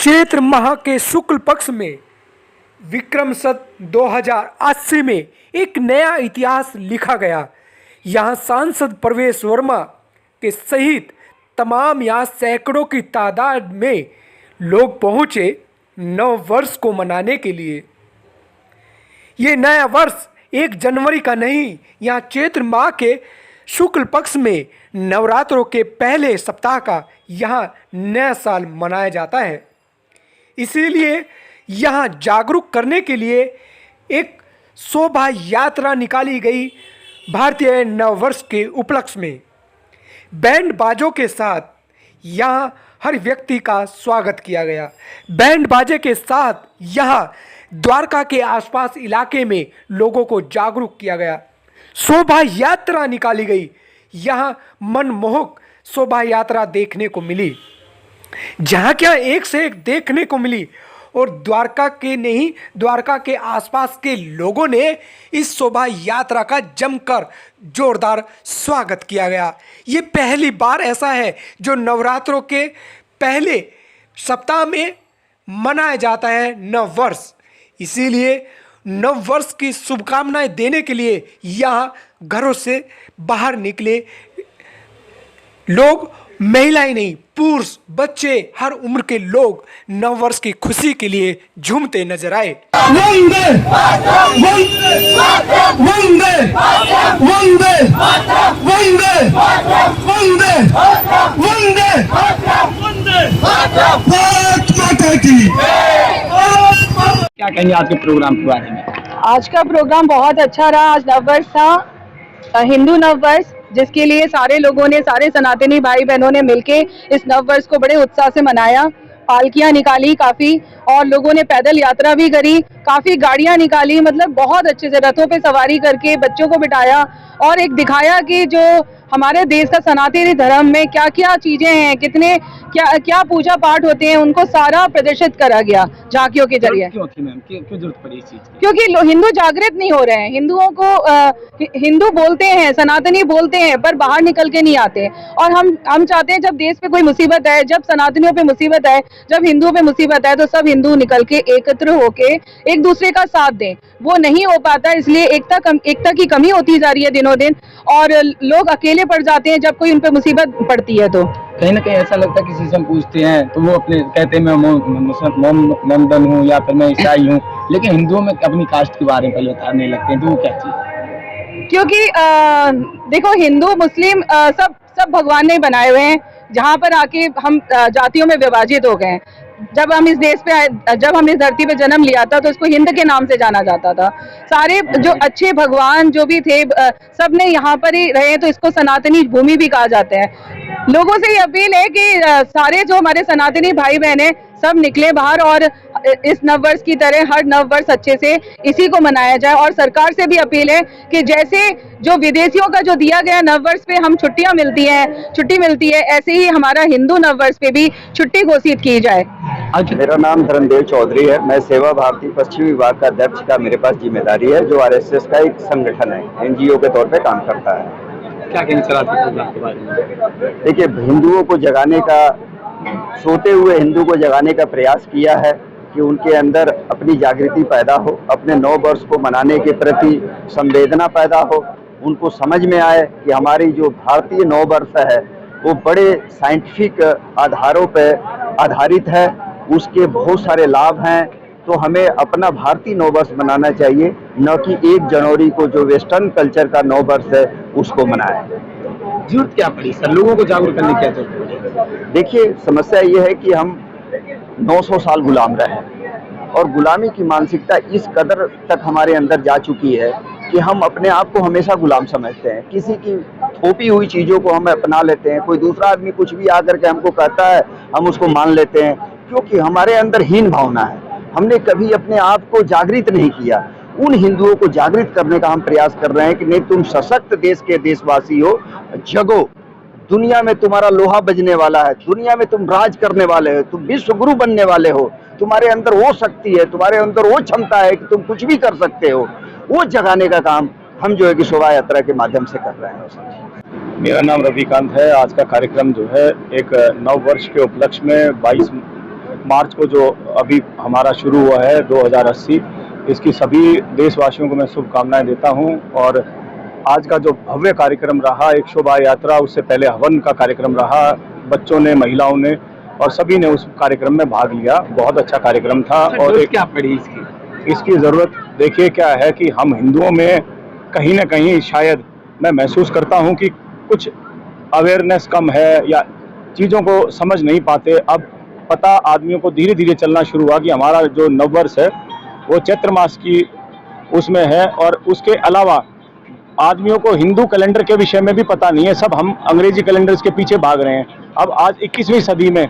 चैत्र माह के शुक्ल पक्ष में विक्रम सत 2080 में एक नया इतिहास लिखा गया। यहाँ सांसद प्रवेश वर्मा के सहित तमाम यहाँ सैकड़ों की तादाद में लोग पहुँचे नव वर्ष को मनाने के लिए। ये नया वर्ष 1 जनवरी का नहीं, यहाँ चैत्र माह के शुक्ल पक्ष में नवरात्रों के पहले सप्ताह का यहाँ नया साल मनाया जाता है। इसीलिए यहाँ जागरूक करने के लिए एक शोभा यात्रा निकाली गई। भारतीय नववर्ष के उपलक्ष्य में बैंड बाजों के साथ यहाँ हर व्यक्ति का स्वागत किया गया। बैंड बाजे के साथ यहाँ द्वारका के आसपास इलाके में लोगों को जागरूक किया गया। शोभा यात्रा निकाली गई। यहाँ मनमोहक शोभा यात्रा देखने को मिली, जहाँ क्या एक से एक देखने को मिली। और द्वारका के नहीं, द्वारका के आसपास के लोगों ने इस शोभा यात्रा का जमकर जोरदार स्वागत किया गया। ये पहली बार ऐसा है जो नवरात्रों के पहले सप्ताह में मनाया जाता है नव वर्ष। इसीलिए नव वर्ष की शुभकामनाएं देने के लिए यहाँ घरों से बाहर निकले लोग, महिलाएं नहीं, पुरुष, बच्चे, हर उम्र के लोग नव वर्ष की खुशी के लिए झूमते नजर आए। वंदे वंदे वंदे वंदे वंदे वंदे वंदे वंदे भारत माता की। क्या कहेंगे आज के प्रोग्राम के बारे में? आज का प्रोग्राम बहुत अच्छा रहा। आज नववर्ष था, हिंदू नववर्ष, जिसके लिए सारे लोगों ने, सारे सनातनी भाई बहनों ने मिलके इस नववर्ष को बड़े उत्साह से मनाया। पालकियां निकाली काफ़ी, और लोगों ने पैदल यात्रा भी करी, काफ़ी गाड़ियां निकाली, मतलब बहुत अच्छे से रथों पे सवारी करके बच्चों को बिठाया और एक दिखाया कि जो हमारे देश का सनातनी धर्म में क्या क्या चीज़ें हैं, कितने क्या क्या पूजा पाठ होते हैं, उनको सारा प्रदर्शित करा गया झांकियों के जरिए। क्यों थी मैम, क्यों जरूरत पड़ी इस चीज की? क्योंकि हिंदू जागृत नहीं हो रहे हैं। हिंदुओं को हिंदू बोलते हैं, सनातनी बोलते हैं, पर बाहर निकल के नहीं आते। और हम चाहते हैं जब देश पे कोई मुसीबत है, जब सनातनियों पे मुसीबत है, जब हिंदुओं पे मुसीबत है, तो सब हिंदू निकल के एकत्र होके एक दूसरे का साथ दें। वो नहीं हो पाता, इसलिए एकता की कमी होती जा रही है दिनों दिन, और लोग अकेले पड़ जाते हैं जब कोई उन पे मुसीबत पड़ती है। तो कहीं ना कहीं ऐसा लगता है, किसी से हम पूछते हैं तो वो अपने कहते हैं मैं मोमडन हूँ या फिर मैं ईसाई हूँ, लेकिन हिंदुओं में अपनी कास्ट के बारे में पहले बताने लगते हैं, तो वो क्या चीज़ है? क्योंकि देखो, हिंदू मुस्लिम सब भगवान ने बनाए हुए हैं। जहाँ पर आके हम जातियों में विभाजित हो गए हैं। जब हम इस देश पे आए, जब हम इस धरती पे जन्म लिया था, तो इसको हिंद के नाम से जाना जाता था। सारे जो अच्छे भगवान जो भी थे, सब ने यहाँ पर ही रहे, तो इसको सनातनी भूमि भी कहा जाता है। लोगों से ये अपील है कि सारे जो हमारे सनातनी भाई बहन हैं, सब निकले बाहर और इस नववर्ष की तरह हर नववर्ष अच्छे से इसी को मनाया जाए। और सरकार से भी अपील है कि जैसे जो विदेशियों का जो दिया गया नववर्ष पे हम छुट्टी मिलती है, ऐसे ही हमारा हिंदू नववर्ष पे भी छुट्टी घोषित की जाए। मेरा नाम धर्मदेव चौधरी है। मैं सेवा भारती पश्चिम विभाग का अध्यक्ष का मेरे पास जिम्मेदारी है, जो आरएसएस का एक संगठन है, एनजीओ के तौर पे काम करता है। क्या कहेंगे सर आज के प्रोग्राम के बारे में? देखिए, हिंदुओं को जगाने का, सोते हुए हिंदू को जगाने का प्रयास किया है कि उनके अंदर अपनी जागृति पैदा हो, अपने नव वर्ष को मनाने के प्रति संवेदना पैदा हो, उनको समझ में आए कि हमारी जो भारतीय नव वर्ष है वो बड़े साइंटिफिक आधारों पर आधारित है, उसके बहुत सारे लाभ हैं। तो हमें अपना भारतीय नव वर्ष मनाना चाहिए, न कि 1 जनवरी को जो वेस्टर्न कल्चर का नव वर्ष है उसको मनाएं। जरूरत क्या पड़ी सर, लोगों को जागरूक करने की क्या जरूरत पड़ी? देखिए, समस्या ये है कि हम 900 साल गुलाम रहे, और गुलामी की मानसिकता इस कदर तक हमारे अंदर जा चुकी है कि हम अपने आप को हमेशा गुलाम समझते हैं। किसी की थोपी हुई चीज़ों को हम अपना लेते हैं। कोई दूसरा आदमी कुछ भी आकर के हमको कहता है, हम उसको मान लेते हैं, क्योंकि हमारे अंदर हीन भावना है। हमने कभी अपने आप को जागृत नहीं किया। उन हिंदुओं को जागृत करने का हम प्रयास कर रहे हैं कि नहीं, तुम सशक्त देश के देशवासी हो, जगो, दुनिया में तुम्हारा लोहा बजने वाला है, दुनिया में तुम राज करने वाले हो, तुम विश्व गुरु बनने वाले हो, तुम्हारे अंदर वो शक्ति है, तुम्हारे अंदर वो क्षमता है कि तुम कुछ भी कर सकते हो। वो जगाने का काम हम जो है कि शोभा यात्रा के माध्यम से कर रहे हैं। मेरा नाम रविकांत है। आज का कार्यक्रम जो है एक नव वर्ष के उपलक्ष्य में 22 मार्च को जो अभी हमारा शुरू हुआ है 2080, इसकी सभी देशवासियों को मैं शुभकामनाएं देता हूं। और आज का जो भव्य कार्यक्रम रहा, एक शोभा यात्रा, उससे पहले हवन का कार्यक्रम रहा, बच्चों ने, महिलाओं ने और सभी ने उस कार्यक्रम में भाग लिया। बहुत अच्छा कार्यक्रम था। और क्या पड़ी इसकी ज़रूरत देखिए क्या है कि हम हिंदुओं में कहीं ना कहीं शायद मैं महसूस करता हूं कि कुछ अवेयरनेस कम है या चीज़ों को समझ नहीं पाते। अब पता आदमियों को धीरे धीरे चलना शुरू हुआ कि हमारा जो नववर्ष है वो चैत्र मास की उसमें है, और उसके अलावा आदमियों को हिंदू कैलेंडर के विषय में भी पता नहीं है। सब हम अंग्रेजी कैलेंडर्स के पीछे भाग रहे हैं। अब आज 21वीं सदी में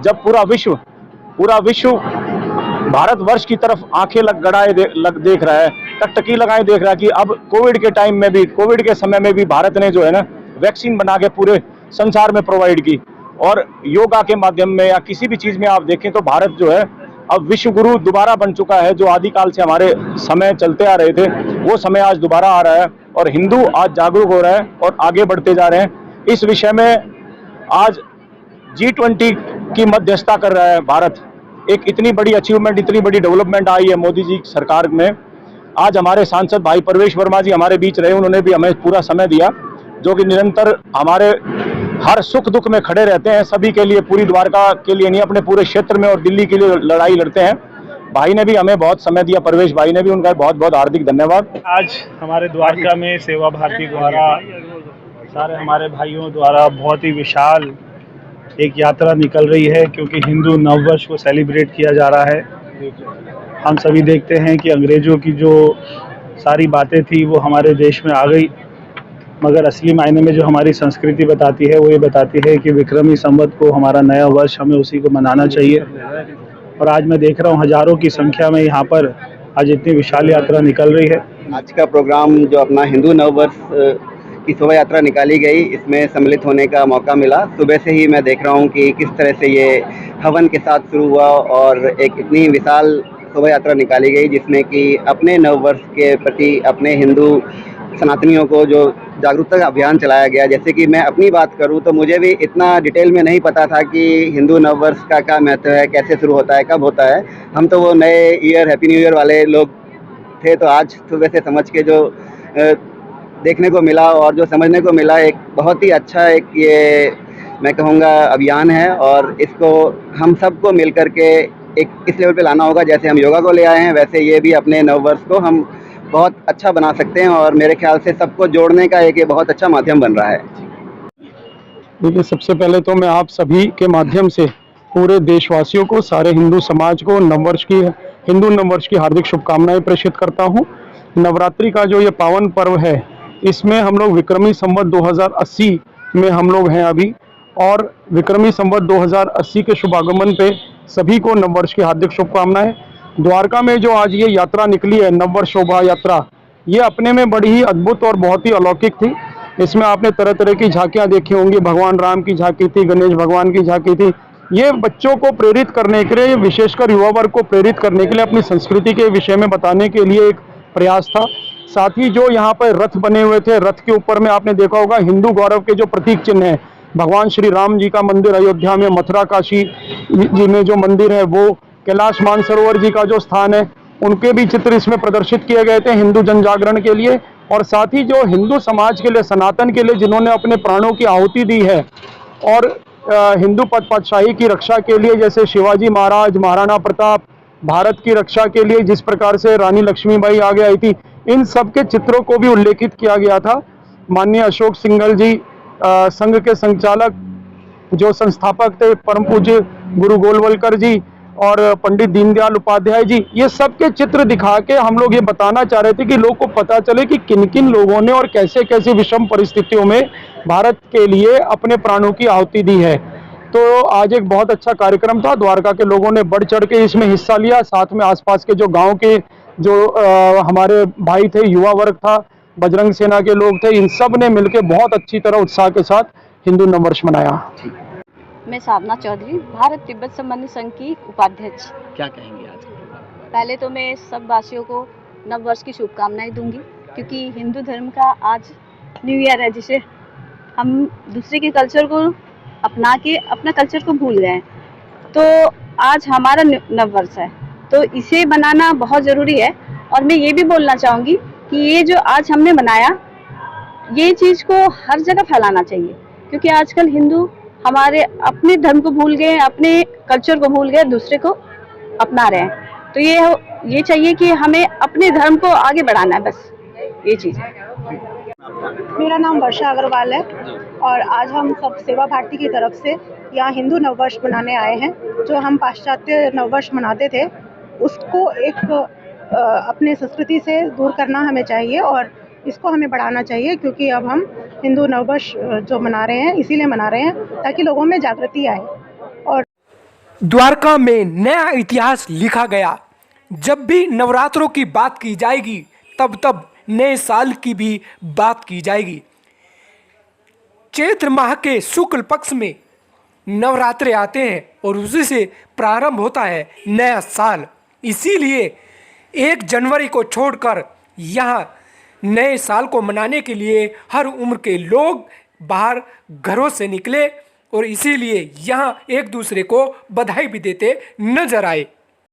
जब पूरा विश्व भारतवर्ष की तरफ आंखें देख रहा है, टकटकी लगाए देख रहा है कि अब कोविड के टाइम में भी, कोविड के समय में भी भारत ने जो है ना वैक्सीन बना के पूरे संसार में प्रोवाइड की। और योगा के माध्यम में या किसी भी चीज़ में आप देखें तो भारत जो है अब विश्व गुरु दोबारा बन चुका है। जो आदिकाल से हमारे समय चलते आ रहे थे वो समय आज दोबारा आ रहा है, और हिंदू आज जागरूक हो रहा है और आगे बढ़ते जा रहे हैं। इस विषय में आज G20 की मध्यस्थता कर रहा है भारत। एक इतनी बड़ी अचीवमेंट, इतनी बड़ी डेवलपमेंट आई है मोदी जी सरकार में। आज हमारे सांसद भाई परवेश वर्मा जी हमारे बीच रहे, उन्होंने भी हमें पूरा समय दिया, जो कि निरंतर हमारे हर सुख दुख में खड़े रहते हैं, सभी के लिए, पूरी द्वारका के लिए नहीं, अपने पूरे क्षेत्र में और दिल्ली के लिए लड़ाई लड़ते हैं। भाई ने भी हमें बहुत समय दिया, परवेश भाई ने भी, उनका बहुत बहुत हार्दिक धन्यवाद। आज हमारे द्वारका में सेवा भारती द्वारा, सारे हमारे भाइयों द्वारा बहुत ही विशाल एक यात्रा निकल रही है, क्योंकि हिंदू नववर्ष को सेलिब्रेट किया जा रहा है। हम सभी देखते हैं कि अंग्रेज़ों की जो सारी बातें थी वो हमारे देश में आ गई, मगर असली मायने में जो हमारी संस्कृति बताती है वो ये बताती है कि विक्रमी संवत को, हमारा नया वर्ष, हमें उसी को मनाना चाहिए। और आज मैं देख रहा हूँ हज़ारों की संख्या में यहाँ पर आज इतनी विशाल यात्रा निकल रही है। आज का प्रोग्राम जो अपना हिंदू नववर्ष की शोभा यात्रा निकाली गई, इसमें सम्मिलित होने का मौका मिला। सुबह से ही मैं देख रहा हूँ कि किस तरह से ये हवन के साथ शुरू हुआ और एक इतनी विशाल शोभा यात्रा निकाली गई, जिसमें कि अपने नववर्ष के प्रति अपने हिंदू सनातनियों को जो जागरूकता का अभियान चलाया गया। जैसे कि मैं अपनी बात करूं तो मुझे भी इतना डिटेल में नहीं पता था कि हिंदू नववर्ष का क्या महत्व है, कैसे शुरू होता है, कब होता है। हम तो वो नए ईयर, हैप्पी न्यू ईयर वाले लोग थे। तो आज सुबह से समझ के जो देखने को मिला और जो समझने को मिला, एक बहुत ही अच्छा एक ये मैं कहूँगा अभियान है, और इसको हम सबको मिल कर के एक इस लेवल पे लाना होगा। जैसे हम योगा को ले आए हैं, वैसे ये भी अपने नववर्ष को हम बहुत अच्छा बना सकते हैं, और मेरे ख्याल से सबको जोड़ने का एक ये बहुत अच्छा माध्यम बन रहा है। देखिए, सबसे पहले तो मैं आप सभी के माध्यम से पूरे देशवासियों को, सारे हिंदू समाज को हिंदू नववर्ष की हार्दिक शुभकामनाएं प्रेषित करता हूं। नवरात्रि का जो ये पावन पर्व है, इसमें हम लोग विक्रमी संवत 2080 में हम लोग हैं अभी, और विक्रमी संवत 2080 के शुभागमन पे सभी को नववर्ष की हार्दिक शुभकामनाएं। द्वारका में जो आज ये यात्रा निकली है, नववर्ष शोभा यात्रा, ये अपने में बड़ी ही अद्भुत और बहुत ही अलौकिक थी। इसमें आपने तरह तरह की झांकियां देखी होंगी। भगवान राम की झांकी थी, गणेश भगवान की झांकी थी। ये बच्चों को प्रेरित करने के लिए, विशेषकर युवा वर्ग को प्रेरित करने के लिए, अपनी संस्कृति के विषय में बताने के लिए एक प्रयास था। साथ ही जो यहाँ पर रथ बने हुए थे, रथ के ऊपर में आपने देखा होगा हिंदू गौरव के जो प्रतीक चिन्ह है, भगवान श्री राम जी का मंदिर अयोध्या में, मथुरा काशी जी में जो मंदिर है वो, कैलाश मानसरोवर जी का जो स्थान है, उनके भी चित्र इसमें प्रदर्शित किए गए थे हिंदू जन जागरण के लिए। और साथ ही जो हिंदू समाज के लिए, सनातन के लिए जिन्होंने अपने प्राणों की आहुति दी है, और हिंदू पातशाही की रक्षा के लिए, जैसे शिवाजी महाराज, महाराणा प्रताप, भारत की रक्षा के लिए जिस प्रकार से रानी लक्ष्मीबाई आगे आई थी, इन सब के चित्रों को भी उल्लेखित किया गया था। माननीय अशोक सिंघल जी, संघ के संचालक, जो संस्थापक थे, परम पूज्य गुरु गोलवलकर जी और पंडित दीनदयाल उपाध्याय जी, ये सब के चित्र दिखा के हम लोग ये बताना चाह रहे थे कि लोग को पता चले कि किन किन लोगों ने और कैसे कैसे विषम परिस्थितियों में भारत के लिए अपने प्राणों की आहुति दी है। तो आज एक बहुत अच्छा कार्यक्रम था। द्वारका के लोगों ने बढ़ चढ़ के इसमें हिस्सा लिया। साथ में आसपास के जो गांव के जो हमारे भाई थे, युवा वर्ग था, बजरंग सेना के लोग थे, इन सब ने मिलकर बहुत अच्छी तरह उत्साह के साथ हिंदू नववर्ष मनाया। मैं साधना चौधरी, भारत तिब्बत संबंधी संघ की उपाध्यक्ष। क्या कहेंगे आज? पहले तो मैं सब वासियों को नववर्ष की शुभकामनाएं दूंगी, क्योंकि हिंदू धर्म का आज न्यू ईयर है, जिसे हम दूसरे के कल्चर को अपना के अपना कल्चर को भूल गए हैं। तो आज हमारा नववर्ष है, तो इसे मनाना बहुत ज़रूरी है। और मैं ये भी बोलना चाहूँगी कि ये जो आज हमने मनाया, ये चीज़ को हर जगह फैलाना चाहिए, क्योंकि आजकल हिंदू हमारे अपने धर्म को भूल गए, अपने कल्चर को भूल गए, दूसरे को अपना रहे हैं। तो ये चाहिए कि हमें अपने धर्म को आगे बढ़ाना है, बस ये चीज़ है। मेरा नाम वर्षा अग्रवाल है और आज हम सब सेवा भारती की तरफ से यहाँ हिंदू नववर्ष मनाने आए हैं। जो हम पाश्चात्य नववर्ष मनाते थे, उसको एक अपने संस्कृति से दूर करना हमें चाहिए और इसको हमें बढ़ाना चाहिए, क्योंकि अब हम हिंदू नववर्ष जो मना रहे हैं इसीलिए मना रहे हैं ताकि लोगों में जागृति आए। और द्वारका में नया इतिहास लिखा गया। जब भी नवरात्रों की बात की जाएगी, तब नए साल की भी बात की जाएगी। चैत्र माह के शुक्ल पक्ष में नवरात्रे आते हैं और उसी से प्रारंभ होता है नया साल। इसीलिए 1 जनवरी को छोड़कर यहाँ नए साल को मनाने के लिए हर उम्र के लोग बाहर घरों से निकले और इसीलिए यहाँ एक दूसरे को बधाई भी देते नजर आए।